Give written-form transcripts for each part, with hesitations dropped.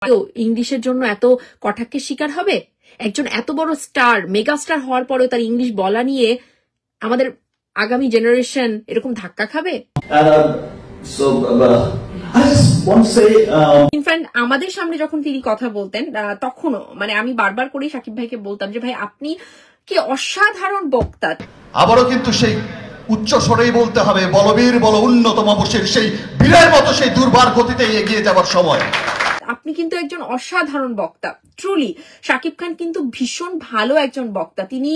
কেউ ইংলিশের জন্য এত কটাক্ষের শিকার হবে? একজন এত বড় স্টার, মেগা স্টার হওয়ার পরেও তার ইংলিশ বলা নিয়ে আমাদের আগামী জেনারেশন এরকম ধাক্কা খাবে? ইনফ্যাক্ট আমাদের সামনে যখন তিনি কথা বলতেন তখনও মানে আমি বারবার করেই সাকিব ভাইকে বলতাম যে ভাই আপনি কি অসাধারণ বক্তা। আবারও কিন্তু সেই উচ্চ স্বরেই বলতে হবে, বলবীর বল উন্নতম বর্ষের সেই বীরের মতো সেই দুর্বার গতিতে এগিয়ে যাবার সময়। আপনি কিন্তু একজন অসাধারণ বক্তা। ট্রুলি শাকিব খান কিন্তু ভীষণ ভালো একজন বক্তা। তিনি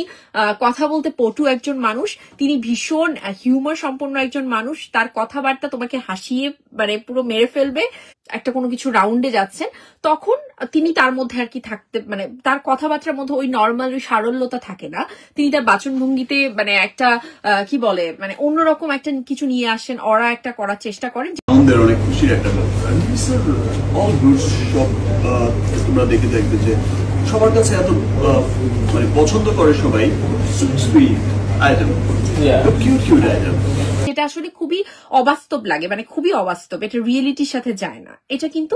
কথা বলতে পটু একজন মানুষ, তিনি ভীষণ হিউমার সম্পন্ন একজন মানুষ। তার কথাবার্তা তোমাকে হাসিয়ে মানে পুরো মেরে ফেলবে। একটা কোনো কিছু রাউন্ডে যাচ্ছেন তখন তিনি তার মধ্যে আর কি থাকতে মানে তার কথাবার্তার মধ্যে ওই নর্মাল ওই সারল্যতা থাকে না। তিনি তার বাচনভঙ্গিতে মানে একটা কি বলে মানে অন্যরকম একটা কিছু নিয়ে আসেন, ওরা একটা করার চেষ্টা করেন। আমাদের অনেক খুশির একটা অল গুড সব তোমরা দেখে দেখবে যে সবার কাছে এত মানে পছন্দ করে সবাই sweet item, cute cute item. এটা আসলে খুবই অবাস্তব লাগে, মানে খুবই অবাস্তব, এটা রিয়েলিটির সাথে যায় না। এটা কিন্তু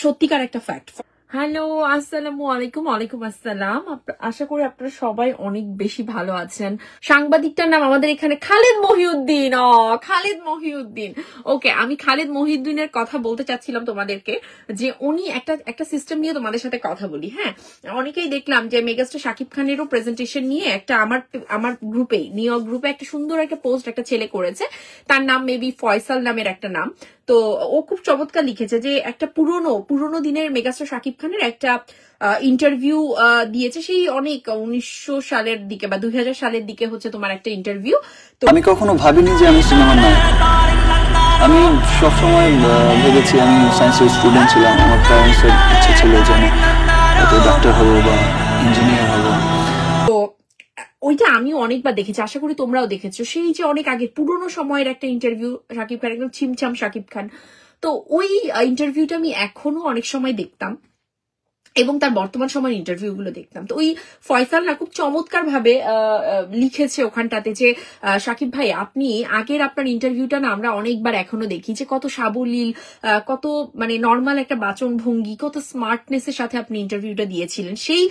সত্যিকার একটা ফ্যাক্ট। হ্যালো, আসসালামু আলাইকুম। ওয়ালাইকুম আসসালাম। আশা করি আপনারা সবাই অনেক বেশি ভালো আছেন। সাংবাদিকটার নাম আমাদের এখানে খালেদ মহিউদ্দিন। খালেদ মহিউদ্দিন। ওকে, আমি খালেদ মহিউদ্দিনের কথা বলতে চাচ্ছিলাম তোমাদেরকে যে উনি একটা সিস্টেম নিয়ে তোমাদের সাথে কথা বলি। হ্যাঁ, অনেকেই দেখলাম যে মেগাস্টার শাকিব খানেরও প্রেজেন্টেশন নিয়ে একটা আমার গ্রুপে নিউ ইয়র্ক গ্রুপে একটা সুন্দর একটা পোস্ট একটা ছেলে করেছে। তার নাম মেবি ফয়সাল নামের একটা নাম। তো ও খুব চমৎকার লিখেছে যে একটা পুরনো দিনের মেগাস্টার শাকিব খানের একটা ইন্টারভিউ দিয়েছে, সেই অনেক 1900 সালের দিকে বা 2000 সালের দিকে হচ্ছে তোমার একটা ইন্টারভিউ। তো আমি কখনো ভাবিনি যে আমি সিনেমার নায়ক। আমি সবসময় ভেবেছি আমি সায়েন্সের স্টুডেন্ট ছিলাম। আমার প্যারেন্টসের ইচ্ছা ছিল যে আমি ডাক্তার হবো বা ইঞ্জিনিয়ার হবো। তো ওইটা আমি অনেকবার দেখেছি, আশা করি তোমরাও দেখেছো। সেই যে অনেক আগে পুরোনো সময়ের একটা ইন্টারভিউ, শাকিব খান একদম ছিমছাম শাকিব খান। তো ওই ইন্টারভিউটা আমি এখনো অনেক সময় দেখতাম এবং তার বর্তমান সময়ের ইন্টারভিউ গুলো দেখতাম। তো ওই ফয়সাল না খুব চমৎকার ভাবে লিখেছে ওখানটাতে যে শাকিব ভাই আপনি আগের আপনার ইন্টারভিউটা না আমরা অনেকবার এখনো দেখি যে কত সাবলীল, কত মানে নর্মাল একটা বাচন ভঙ্গি, কত স্মার্টনেসের সাথে আপনি ইন্টারভিউটা দিয়েছিলেন সেই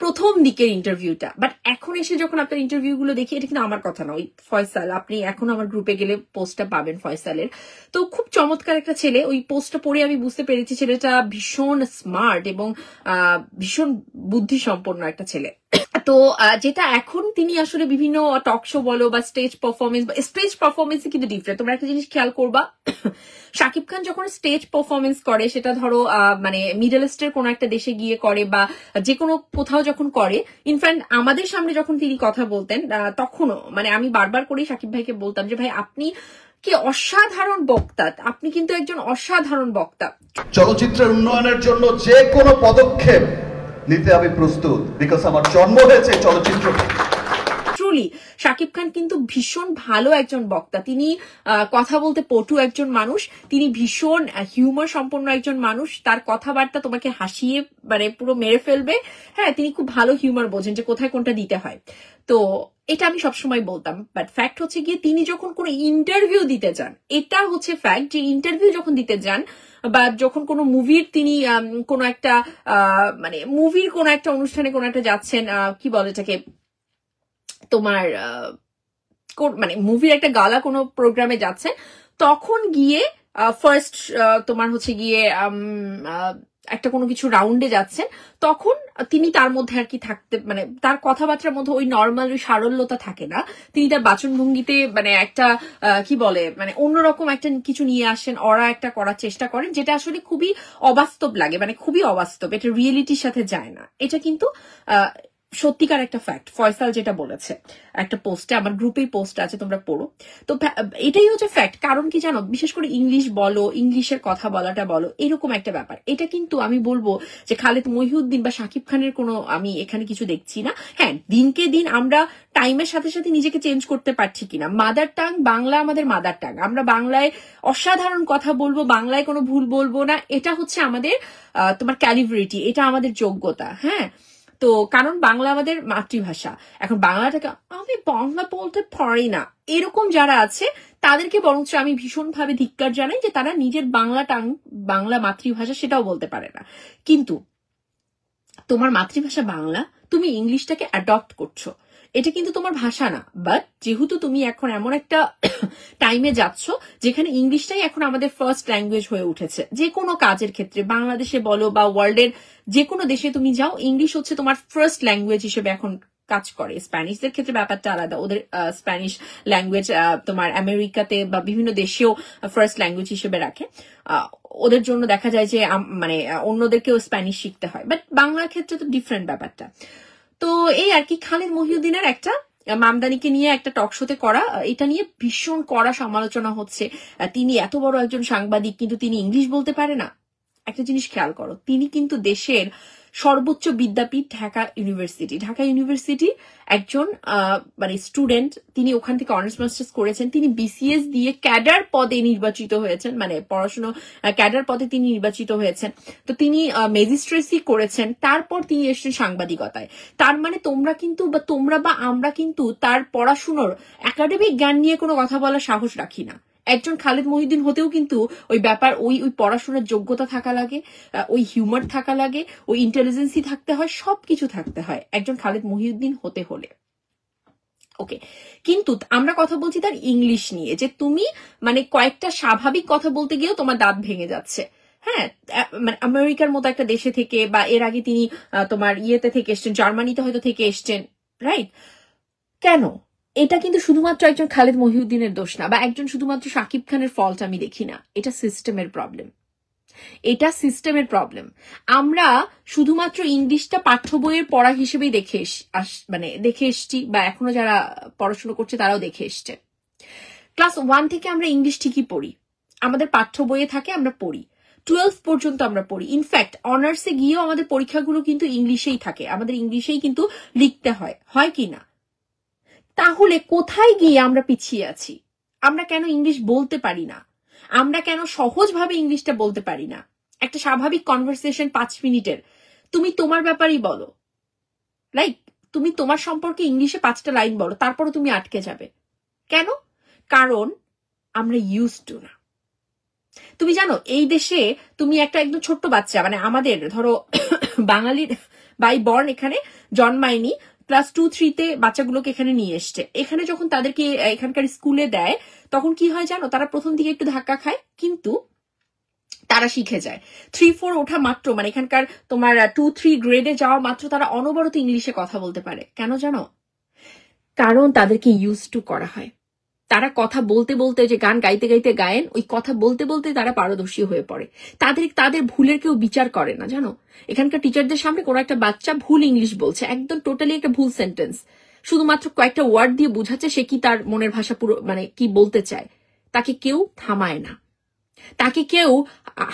প্রথম দিকের ইন্টারভিউটা। বাট এখন এসে যখন আপনার ইন্টারভিউ গুলো দেখি, এটা কিন্তু আমার কথা না, ওই ফয়সাল, আপনি এখন আমার গ্রুপে গেলে পোস্টটা পাবেন ফয়সালের। তো খুব চমৎকার একটা ছেলে। ওই পোস্টটা পড়ে আমি বুঝতে পেরেছি ছেলেটা ভীষণ স্মার্ট এবং ভীষণ বুদ্ধি সম্পন্ন একটা ছেলে। তো যেটা এখন তিনি আসলে বিভিন্ন টক শো বলো বা স্টেজ পারফরমেন্স কিন্তু ডিফারেন্ট। তোমরা একটা জিনিস খেয়াল করবা, শাকিব খান যখন স্টেজ পারফরমেন্স করে সেটা ধরো মানে মিডল ইস্টের কোনো একটা দেশে গিয়ে করে বা যে কোনো কোথাও যখন করে, ইনফ্যাক্ট আমাদের সামনে যখন তিনি কথা বলতেন তখনও মানে আমি বারবার করেই সাকিব ভাইকে বলতাম যে ভাই আপনি কি অসাধারণ বক্তা, আপনি কিন্তু একজন অসাধারণ বক্তা। চলচ্চিত্রের উন্নয়নের জন্য যে কোনো পদক্ষেপ নিতে আমি প্রস্তুত, বিকজ আমার জন্ম হয়েছে চলচ্চিত্র। ট্রুলি শাকিব খান কিন্তু ভীষণ ভালো একজন বক্তা। তিনি কথা বলতে পটু একজন মানুষ, তিনি ভীষণ হিউমার সম্পন্ন একজন মানুষ। তার কথাবার্তা তোমাকে হাসিয়ে মানে পুরো মেরে ফেলবে। হ্যাঁ, তিনি খুব ভালো হিউমার বোঝেন যে কোথায় কোনটা দিতে হয়। তো এটা আমি সবসময় বলতাম। বাট ফ্যাক্ট হচ্ছে গিয়ে তিনি যখন কোনো ইন্টারভিউ দিতে যান, এটা হচ্ছে ফ্যাক্ট যে ইন্টারভিউ যখন দিতে যান বা যখন কোনো মুভির তিনি কোনো একটা মানে মুভির কোনো একটা অনুষ্ঠানে কোনো একটা যাচ্ছেন, কি বলে এটাকে তোমার মানে মুভির একটা গালা কোনো প্রোগ্রামে যাচ্ছে, তখন গিয়ে ফার্স্ট তোমার হচ্ছে গিয়ে একটা কোনো কিছু রাউন্ডে যাচ্ছেন, তখন তিনি তার মধ্যে আর কি থাকতে মানে তার কথাবার্তার মধ্যে ওই নর্মাল ওই সারল্যতা থাকে না। তিনি তার বাচনভঙ্গিতে মানে একটা কি বলে মানে অন্যরকম একটা কিছু নিয়ে আসেন, ওরা একটা করার চেষ্টা করেন, যেটা আসলে খুবই অবাস্তব লাগে, মানে খুবই অবাস্তব, এটা রিয়েলিটির সাথে যায় না। এটা কিন্তু সত্যিকার একটা ফ্যাক্ট। ফয়সাল যেটা বলেছে একটা পোস্টে, আমার গ্রুপেই পোস্ট আছে, তোমরা পড়ো। তো এটাই হচ্ছে ফ্যাক্ট। কারণ কি জানো, বিশেষ করে ইংলিশ বলো, ইংলিশের কথা বলাটা বলো, এরকম একটা ব্যাপার। এটা কিন্তু আমি বলবো যে খালেদ মহিউদ্দিন বা শাকিব খানের কোনো আমি এখানে কিছু দেখছি না। হ্যাঁ, দিনকে দিন আমরা টাইমের সাথে সাথে নিজেকে চেঞ্জ করতে পারছি কিনা। মাদার টাং বাংলা, আমাদের মাদার টাং, আমরা বাংলায় অসাধারণ কথা বলবো, বাংলায় কোনো ভুল বলবো না, এটা হচ্ছে আমাদের তোমার ক্যালিব্রিটি, এটা আমাদের যোগ্যতা। হ্যাঁ, তো কারণ বাংলা আমাদের মাতৃভাষা। এখন বাংলাটাকে আমি বাংলা বলতে পারি না এরকম যারা আছে তাদেরকে বরঞ্চ আমি ভীষণভাবে ধিক্কার জানাই যে তারা নিজের বাংলা মাতৃভাষা সেটাও বলতে পারে না। কিন্তু তোমার মাতৃভাষা বাংলা, তুমি ইংলিশটাকে অ্যাডপ্ট করছো, এটা কিন্তু তোমার ভাষা না। বাট যেহেতু তুমি এখন এমন একটা টাইমে যাচ্ছ যেখানে ইংলিশটাই এখন আমাদের ফার্স্ট ল্যাঙ্গুয়েজ হয়ে উঠেছে, যে কোনো কাজের ক্ষেত্রে বাংলাদেশে বলো বা ওয়ার্ল্ডের যে কোনো দেশে তুমি যাও, ইংলিশ হচ্ছে তোমার ফার্স্ট ল্যাঙ্গুয়েজ হিসেবে এখন কাজ করে। স্প্যানিশদের ক্ষেত্রে ব্যাপারটা আলাদা, ওদের স্প্যানিশ ল্যাঙ্গুয়েজ তোমার আমেরিকাতে বা বিভিন্ন দেশেও ফার্স্ট ল্যাঙ্গুয়েজ হিসেবে রাখে। ওদের জন্য দেখা যায় যে মানে অন্যদেরকেও স্প্যানিশ শিখতে হয়, বাট বাংলার ক্ষেত্রে তো ডিফারেন্ট ব্যাপারটা। তো এই আর কি, খালিদ মহিউদ্দিনের একটা মামদানিকে নিয়ে একটা টক শোতে করা, এটা নিয়ে ভীষণ কড়া সমালোচনা হচ্ছে। তিনি এত বড় একজন সাংবাদিক কিন্তু তিনি ইংলিশ বলতে পারে না। একটা জিনিস খেয়াল করো, তিনি কিন্তু দেশের সর্বোচ্চ বিদ্যাপীঠ ঢাকা ইউনিভার্সিটি একজন মানে স্টুডেন্ট, তিনি ওখান থেকে অনার্স মাস্টার্স করেছেন, তিনি বিসিএস দিয়ে ক্যাডার পদে নির্বাচিত হয়েছেন, মানে পড়াশোনা ক্যাডার পদে তিনি নির্বাচিত হয়েছেন। তো তিনি ম্যাজিস্ট্রেসি করেছেন, তারপর তিনি এসেছেন সাংবাদিকতায়। তার মানে তোমরা বা আমরা কিন্তু তার পড়াশুনোর একাডেমিক জ্ঞান নিয়ে কোনো কথা বলার সাহস রাখি না। একজন খালিদ মহিউদ্দিন হতেও কিন্তু ওই ব্যাপার ওই পড়াশোনার যোগ্যতা থাকা লাগে, ওই হিউমার থাকা লাগে, ওই ইন্টেলিজেন্সি থাকতে হয়, সবকিছু থাকতে হয় একজন খালিদ মহিউদ্দিন হতে হলে। ওকে, কিন্তু আমরা কথা বলছি তার ইংলিশ নিয়ে, যে তুমি মানে কয়েকটা স্বাভাবিক কথা বলতে গিয়েও তোমার দাঁত ভেঙে যাচ্ছে। হ্যাঁ, মানে আমেরিকার মতো একটা দেশে থেকে, বা এর আগে তিনি তোমার ইয়েতে থেকে এসছেন, জার্মানিতে হয়তো থেকে এসছেন, রাইট? কেন? এটা কিন্তু শুধুমাত্র একজন খালিদ মহিউদ্দিনের দোষ না, বা একজন শুধুমাত্র শাকিব খানের ফল্ট আমি দেখি না। এটা সিস্টেমের প্রবলেম। আমরা শুধুমাত্র ইংলিশটা পাঠ্য বইয়ের পড়া হিসেবেই দেখে এসছি, বা এখনো যারা পড়াশোনা করছে তারাও দেখে এসছে। ক্লাস 1 থেকে আমরা ইংলিশ ঠিকই পড়ি, আমাদের পাঠ্য বইয়ে থাকে, আমরা পড়ি। 12 পর্যন্ত আমরা পড়ি। ইনফ্যাক্ট অনার্সে গিয়েও আমাদের পরীক্ষাগুলো কিন্তু ইংলিশেই থাকে, আমাদের ইংলিশেই কিন্তু লিখতে হয় কি না? তাহলে কোথায় গিয়ে আমরা পিছিয়ে আছি? আমরা কেন ইংলিশ বলতে পারি না? আমরা কেন সহজভাবে ইংলিশটা বলতে পারি না? একটা স্বাভাবিক কনভারসেশন 5 মিনিটের, তুমি তোমার ব্যাপারেই বলো, লাইক তুমি তোমার সম্পর্কে ইংলিশে 5টা লাইন বলো, তারপরে তুমি আটকে যাবে কেন? কারণ আমরা ইউজড টু না। তুমি জানো এই দেশে তুমি একটা একদম ছোট্ট বাচ্চা, মানে আমাদের ধরো বাঙালির বাই বর্ন এখানে জন্মায়নি, ক্লাস 2-3 বাচ্চাগুলোকে এখানে নিয়ে এসছে। এখানে যখন তাদেরকে এখানকার স্কুলে দেয় তখন কি হয় জানো? তারা প্রথম দিকে একটু ধাক্কা খায়, কিন্তু তারা শিখে যায়। 3-4 ওঠা মাত্র, মানে এখানকার তোমার 2-3 গ্রেডে যাওয়া মাত্র তারা অনবরত ইংলিশে কথা বলতে পারে। কেন জানো? কারণ তাদেরকে ইউজ টু করা হয়। তারা কথা বলতে বলতে, যে গান গাইতে গাইতে গায়েন, ওই কথা বলতে বলতে তারা পারদর্শী হয়ে পড়ে। তাদের ভুলের কেউ বিচার করে না, জানো? এখানকার টিচারদের সামনে কোনো একটা বাচ্চা ভুল ইংলিশ বলছে, একদম টোটালি একটা ভুল সেন্টেন্স, শুধুমাত্র কয়েকটা ওয়ার্ড দিয়ে বোঝাচ্ছে সে কি তার মনের ভাষা পুরো মানে কি বলতে চায়, তাকে কেউ থামায় না, তাকে কেউ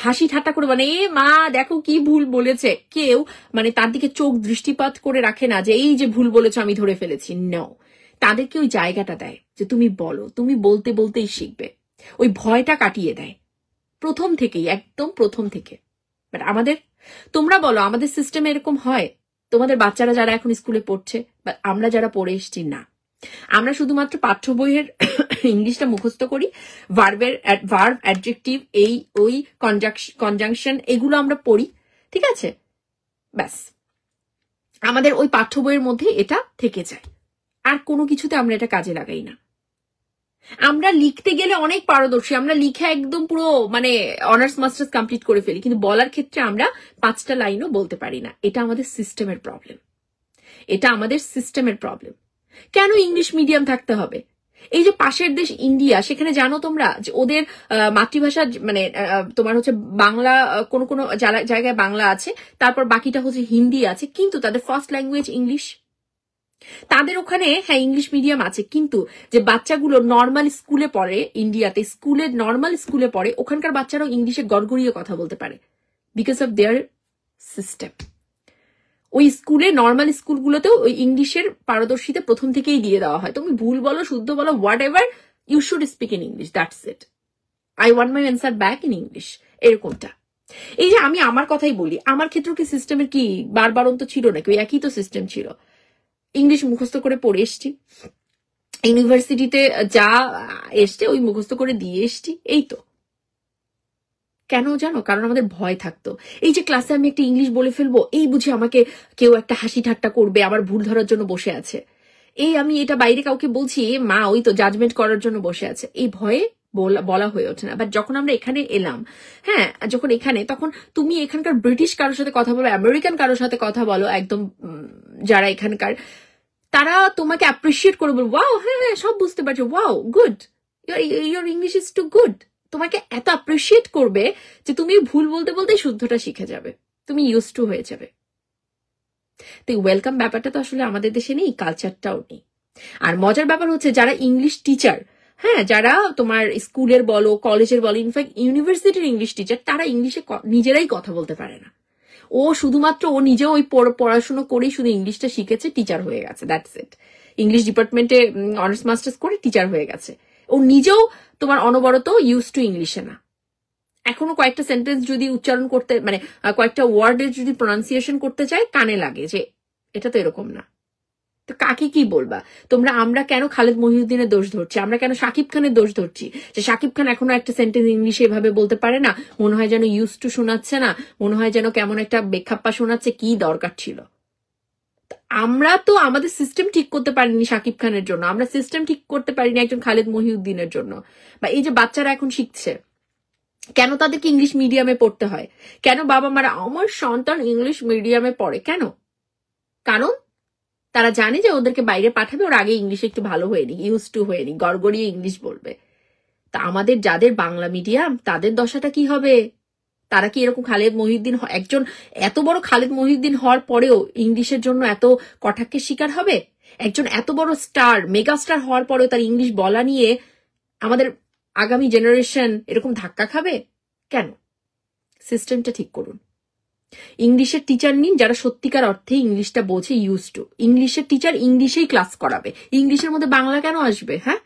হাসি ঠাট্টা করে মানে এ মা দেখো কি ভুল বলেছে, কেউ মানে তার দিকে চোখ দৃষ্টিপাত করে রাখে না যে এই যে ভুল বলেছ আমি ধরে ফেলেছি। নো, তাদেরকে ওই জায়গাটা দেয় যে তুমি বলো, তুমি বলতে বলতেই শিখবে, ওই ভয়টা কাটিয়ে দেয় প্রথম থেকেই, একদম প্রথম থেকে। বাট আমাদের, তোমরা বলো আমাদের সিস্টেমে এরকম হয়? তোমাদের বাচ্চারা যারা এখন স্কুলে পড়ছে বা আমরা যারা পড়ে এসছি, না, আমরা শুধুমাত্র পাঠ্য বইয়ের ইংলিশটা মুখস্থ করি, ভার্ব, অ্যাডজেক্টিভ, এই ওই কনজাংশন এগুলো আমরা পড়ি, ঠিক আছে, ব্যাস আমাদের ওই পাঠ্য বইয়ের মধ্যে এটা থেকে যায়, আর কোনো কিছুতে আমরা এটা কাজে লাগাই না। আমরা লিখতে গেলে অনেক পারদর্শী, আমরা লিখে একদম পুরো মানে অনার্স মাস্টার্স কমপ্লিট করে ফেলি, কিন্তু বলার ক্ষেত্রে আমরা 5টা লাইনও বলতে পারি না। এটা আমাদের সিস্টেমের প্রবলেম। কেন ইংলিশ মিডিয়াম থাকতে হবে? এই যে পাশের দেশ ইন্ডিয়া, সেখানে জানো তোমরা যে ওদের মাতৃভাষা মানে তোমার হচ্ছে বাংলা, কোনো জায়গায় বাংলা আছে, তারপর বাকিটা হচ্ছে হিন্দি আছে, কিন্তু তাদের ফার্স্ট ল্যাঙ্গুয়েজ ইংলিশ। তাদের ওখানে হ্যাঁ ইংলিশ মিডিয়াম আছে, কিন্তু যে বাচ্চাগুলো নর্মাল স্কুলে পড়ে ইন্ডিয়াতে, নর্মাল স্কুলে পড়ে, ওখানকার বাচ্চারাও ইংলিশে গড়গড়িয়ে কথা বলতে পারে, বিকজ অফ দেয়ার সিস্টেম। ওই স্কুলে, নর্মাল স্কুলগুলোতেও ওই ইংলিশের পারদর্শিতা প্রথম থেকেই দিয়ে দেওয়া হয়। তুমি ভুল বলো, শুদ্ধ বলো, whatever, you should speak in English, that's it, I want my answer back in English, এরকমটা। এই যে আমি আমার কথাই বলি, আমার ক্ষেত্রে কি সিস্টেমের কি বারবারন্ত ছিল নাকি? ওই একই তো সিস্টেম ছিল। ইংলিশ মুখস্থ করে পড়ে এসছি, ইউনিভার্সিটিতে যা এসছে ওই মুখস্থ করে দিয়ে এসছি, এই তো। কেন জানো? কারণ আমাদের ভয় থাকতো। এই যে ক্লাসে আমি একটা ইংলিশ বলে ফেলবো, এই বুঝি আমাকে কেউ একটা হাসি ঠাট্টা করবে, আমার ভুল ধরার জন্য বসে আছে। এই আমি এটা বাইরে কাউকে বলছি, মা ওই তো জাজমেন্ট করার জন্য বসে আছে। এই ভয়ে বলা হয়ে ওঠে না। বাট যখন আমরা এখানে এলাম, হ্যাঁ, যখন এখানে, তখন তুমি এখানকার ব্রিটিশ কারোর সাথে কথা বলো, আমেরিকান কারোর সাথে কথা বলো, একদম যারা এখানকার, তারা তোমাকে অ্যাপ্রিসিয়েট করে বলবো, ওয়াও, হ্যাঁ সব বুঝতে পারছো, wow good, your English is too good. তোমাকে এত অ্যাপ্রিসিয়েট করবে যে তুমি ভুল বলতে বলতেই শুদ্ধটা শিখে যাবে, তুমি ইউজ টু হয়ে যাবে। তো ওয়েলকাম ব্যাপারটা তো আসলে আমাদের দেশে নেই, কালচারটাও নেই। আর মজার ব্যাপার হচ্ছে যারা ইংলিশ টিচার, হ্যাঁ, যারা তোমার স্কুলের বলো, কলেজের বলো, ইনফ্যাক্ট ইউনিভার্সিটির ইংলিশ টিচার, তারা ইংলিশে নিজেরাই কথা বলতে পারে না। ও শুধুমাত্র ও নিজেও ওই পড়াশোনা করেই শুধু ইংলিশটা শিখেছে, টিচার হয়ে গেছে, দ্যাটস ইট। ইংলিশ ডিপার্টমেন্টে অনার্স মাস্টার্স করে টিচার হয়ে গেছে। ও নিজেও তোমার অনবরত ইউজ টু ইংলিশে না। এখনো কয়েকটা সেন্টেন্স যদি উচ্চারণ করতে, মানে কয়েকটা ওয়ার্ডের যদি প্রনাউন্সিয়েশন করতে চায়, কানে লাগে যে এটা তো এরকম না। তো কাকে কি বলবা তোমরা? আমরা কেন খালেদ মহিউদ্দিনের দোষ ধরছি? আমরা কেন শাকিব খানের দোষ ধরছি যে শাকিব খান এখনো একটা সেন্টেন্স ইংলিশে এভাবে বলতে পারে না? মনে হয় যেন ইউজ টু শোনাচ্ছে না, মনে হয় যেন কেমন একটা বেখাপ্পা শোনাচ্ছে। কি দরকার ছিল? আমরা তো আমাদের সিস্টেম ঠিক করতে পারিনি শাকিব খানের জন্য, আমরা সিস্টেম ঠিক করতে পারিনি একজন খালেদ মহিউদ্দিনের জন্য। বা এই যে বাচ্চারা এখন শিখছে, কেন তাদেরকে ইংলিশ মিডিয়ামে পড়তে হয়? কেন বাবা মারা আমার সন্তান ইংলিশ মিডিয়ামে পড়ে? কেন? কারণ তারা জানে যে ওদেরকে বাইরে পাঠাবে, ওর আগে ইংলিশে একটু ভালো হয়নি, ইউজ টু হয়নি, গড়গড়িয়ে ইংলিশ বলবে। তা আমাদের যাদের বাংলা মিডিয়াম, তাদের দশাটা কি হবে? তারা কি এরকম খালেদ মহিউদ্দিন, একজন এত বড় খালেদ মহিউদ্দিন হওয়ার পরেও ইংলিশের জন্য এত কটাক্ষের শিকার হবে? একজন এত বড় স্টার, মেগা স্টার হওয়ার পরেও তার ইংলিশ বলা নিয়ে আমাদের আগামী জেনারেশন এরকম ধাক্কা খাবে কেন? সিস্টেমটা ঠিক করুন। ইংলিশের টিচার নিন যারা সত্যিকার অর্থে ইংলিশটা বোঝে, ইউজ টু। ইংলিশের টিচার ইংলিশেই ক্লাস করাবে, ইংলিশের মধ্যে বাংলা কেন আসবে? হ্যাঁ,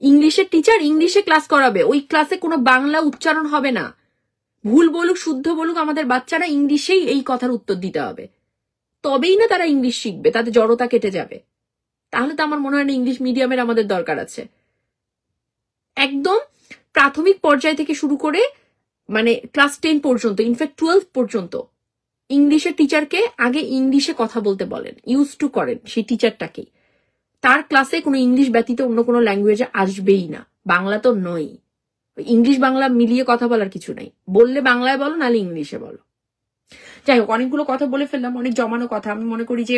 ইংলিশের টিচার ইংলিশে ক্লাস করাবে, ওই ক্লাসে কোনো বাংলা উচ্চারণ হবে না। ভুল বলুক শুদ্ধ বলুক, আমাদের বাচ্চারা ইংলিশেই এই কথার উত্তর দিতে হবে, তবেই না তারা ইংলিশ শিখবে, তাদের জড়তা কেটে যাবে। তাহলে তো আমার মনে হয় না ইংলিশ মিডিয়ামের আমাদের দরকার আছে। একদম প্রাথমিক পর্যায় থেকে শুরু করে মানে ক্লাস 10 পর্যন্ত, ইনফ্যাক্ট 12 পর্যন্ত ইংলিশের টিচারকে আগে ইংলিশে কথা বলতে বলেন, ইউজ টু করেন সেই টিচারটাকেই। তার ক্লাসে কোনো ইংলিশ ব্যতীত অন্য কোনো ল্যাঙ্গুয়েজে আসবেই না, বাংলা তো নয়। ইংলিশ বাংলা মিলিয়ে কথা বলার কিছু নাই, বললে বাংলায় বলো, নাহলে ইংলিশে বলো। যাই হোক, অনেকগুলো কথা বলে ফেললাম, অনেক জমানো কথা। আমি মনে করি যে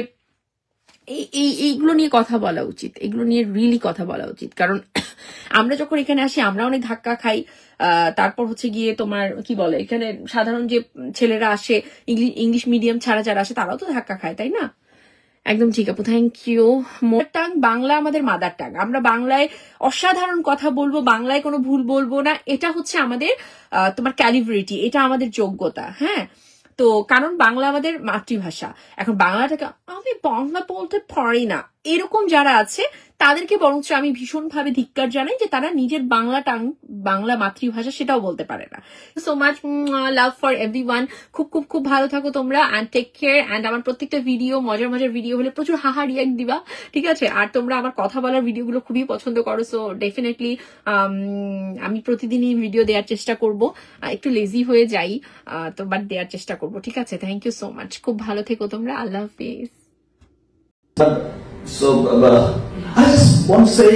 এইগুলো নিয়ে কথা বলা উচিত, এগুলো নিয়ে রিয়েলি কথা বলা উচিত। কারণ আমরা যখন এখানে আসি আমরা অনেক ধাক্কা খাই। তারপর হচ্ছে গিয়ে তোমার কি বলে, এখানে সাধারণ যে ছেলেরা আসে ইংলিশ মিডিয়াম ছাড়া যারা আসে তারাও তো ধাক্কা খায়, তাই না? একদম ঠিক আপু, thank you. Mother tongue Bangla, আমাদের মাদার টাং। আমরা বাংলায় অসাধারণ কথা বলবো, বাংলায় কোনো ভুল বলবো না, এটা হচ্ছে আমাদের তোমার ক্যালিব্রিটি, এটা আমাদের যোগ্যতা। হ্যাঁ, তো কারণ বাংলা আমাদের মাতৃভাষা। এখন বাংলাটাকে আমি বাংলা বলতে পারি না এরকম যারা আছে তাদেরকে বরঞ্চ আমি ভীষণভাবে ধিক্কার জানাই যে তারা নিজের বাংলা মাতৃভাষা সেটাও বলতে পারে না। So much love for everyone. খুব খুব খুব ভালো থাকো তোমরা, অ্যান্ড টেক কেয়ার। অ্যান্ড আমার প্রত্যেকটা ভিডিও মজার মজার ভিডিও হলে প্রচুর হাহা রিয়াক্ট দিবা, ঠিক আছে? আর তোমরা আমার কথা বলার ভিডিওগুলো খুবই পছন্দ করো, সো ডেফিনেটলি আমি প্রতিদিনই ভিডিও দেওয়ার চেষ্টা করব। একটু লেজি হয়ে যাই তো, বাট দেওয়ার চেষ্টা করবো, ঠিক আছে? থ্যাংক ইউ সো মাচ, খুব ভালো থেকো তোমরা, আল্লাহ হাফিজ। So, I just want to say,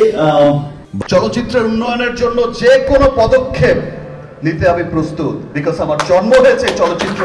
চলচ্চিত্রের উন্নয়নের জন্য যে কোনো পদক্ষেপ নিতে আমি প্রস্তুত, বিকজ আমার জন্ম হয়েছে চলচ্চিত্র।